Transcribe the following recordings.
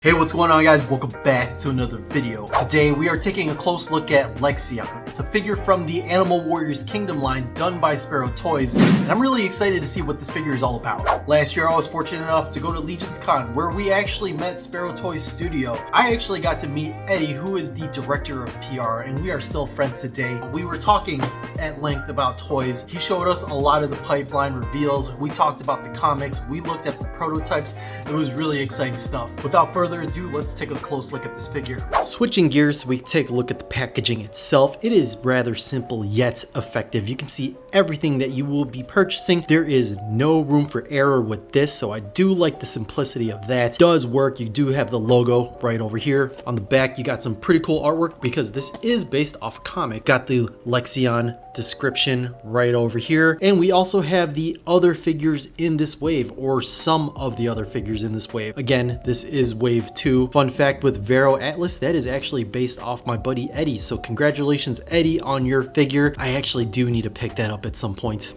Hey, what's going on, guys? Welcome back to another video. Today we are taking a close look at Lexion. It's a figure from the Animal Warriors Kingdom line done by Spero Toys, and I'm really excited to see what this figure is all about. Last year I was fortunate enough to go to Legion's Con, where we actually met Spero Toys Studio. I actually got to meet Eddie, who is the director of PR, and we are still friends today. We were talking at length about toys. He showed us a lot of the pipeline reveals. We talked about the comics. We looked at the prototypes. It was really exciting stuff. Without further ado, let's take a close look at this figure. Switching gears so we can take a look at the packaging itself. It is rather simple yet effective. You can see everything that you will be purchasing. There is no room for error with this, so I do like the simplicity of that. It does work. You do have the logo right over here. On the back, you got some pretty cool artwork because this is based off a comic. Got the Lexion description right over here, and we also have the other figures in this wave, or some of the other figures in this wave. Again, this is wave 2. Fun fact with Vero Atlas, that is actually based off my buddy Eddie, so congratulations Eddie on your figure. I actually do need to pick that up at some point.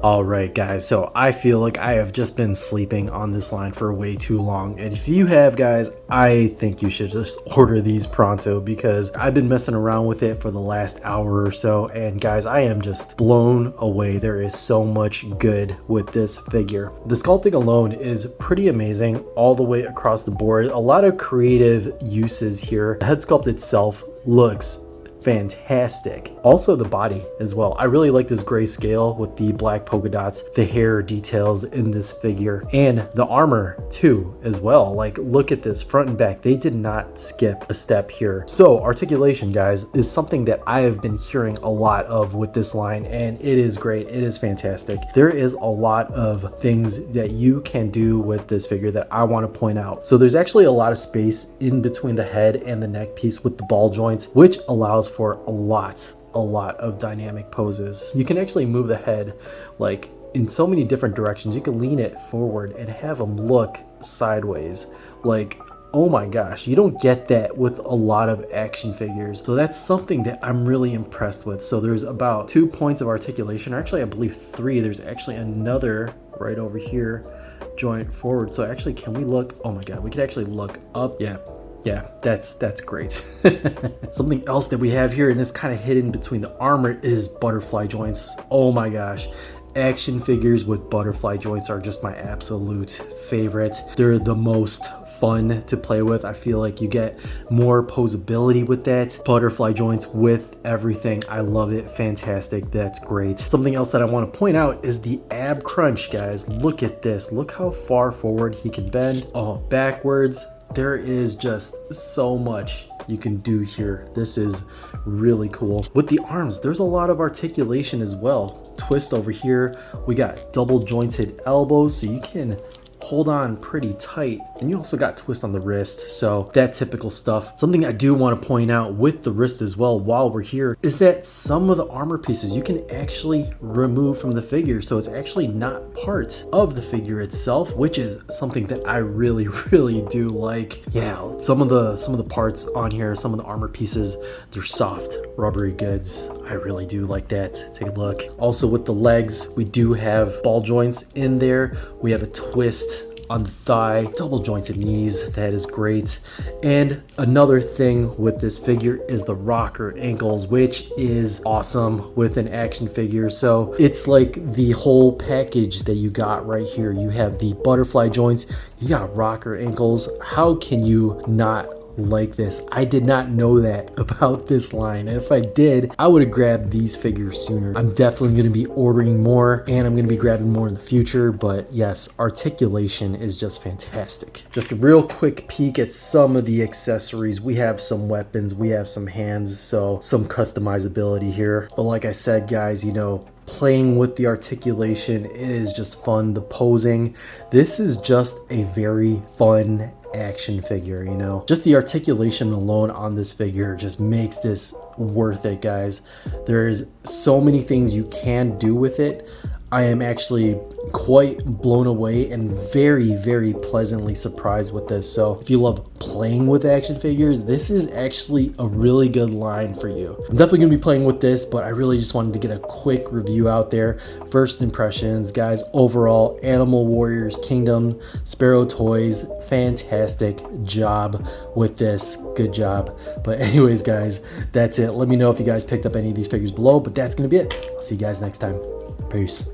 Alright guys, so I feel like I have just been sleeping on this line for way too long, and if you have, guys, I think you should just order these pronto because I've been messing around with it for the last hour or so, and guys, I am just blown away. There is so much good with this figure. The sculpting alone is pretty amazing all the way across the board. A lot of creative uses here. The head sculpt itself looks fantastic. Also the body as well. I really like this gray scale with the black polka dots, the hair details in this figure, and the armor too as well. Like, look at this front and back. They did not skip a step here. So articulation, guys, is something that I have been hearing a lot of with this line, and it is great. It is fantastic. There is a lot of things that you can do with this figure that I want to point out. So there's actually a lot of space in between the head and the neck piece with the ball joints, which allows for a lot of dynamic poses. You can actually move the head like in so many different directions. You can lean it forward and have them look sideways. Like, oh my gosh, you don't get that with a lot of action figures. So that's something that I'm really impressed with. So there's about 2 points of articulation, or actually I believe 3. There's actually another right over here, joint forward. So actually, can we look? Oh my god, we could actually look up. Yeah, that's great. Something else that we have here, and it's kind of hidden between the armor, is butterfly joints. Oh my gosh. Action figures with butterfly joints are just my absolute favorite. They're the most fun to play with. I feel like you get more posability with that. Butterfly joints with everything. I love it. Fantastic. That's great. Something else that I want to point out is the ab crunch, guys. Look at this. Look how far forward he can bend. Oh, backwards. There is just so much you can do here. This is really cool. With the arms, there's a lot of articulation as well. Twist over here. We got double jointed elbows, so you can hold on pretty tight, and you also got twist on the wrist, so that typical stuff. Something I do want to point out with the wrist as well while we're here is that some of the armor pieces you can actually remove from the figure, so it's actually not part of the figure itself, which is something that I really do like. Yeah, some of the parts on here, some of the armor pieces, they're soft rubbery goods. I really do like that. Take a look. Also with the legs, we do have ball joints in there. We have a twist on the thigh, double jointed knees. That is great. And another thing with this figure is the rocker ankles, which is awesome with an action figure. So it's like the whole package that you got right here. You have the butterfly joints, you got rocker ankles. How can you not like this? I did not know that about this line, and if I did, I would have grabbed these figures sooner. I'm definitely going to be ordering more, and I'm going to be grabbing more in the future, but yes, articulation is just fantastic. Just a real quick peek at some of the accessories. We have some weapons, we have some hands, so some customizability here. But like I said, guys, you know, playing with the articulation, it is just fun. The posing, this is just a very fun action figure, you know. Just the articulation alone on this figure just makes this worth it, guys. There's so many things you can do with it. I am actually quite blown away and very, very pleasantly surprised with this. So if you love playing with action figures, this is actually a really good line for you. I'm definitely gonna be playing with this, but I really just wanted to get a quick review out there. First impressions, guys, overall, Animal Warriors Kingdom, Spero Toys, fantastic job with this. Good job. But anyways, guys, that's it. Let me know if you guys picked up any of these figures below, but that's gonna be it. I'll see you guys next time. Peace.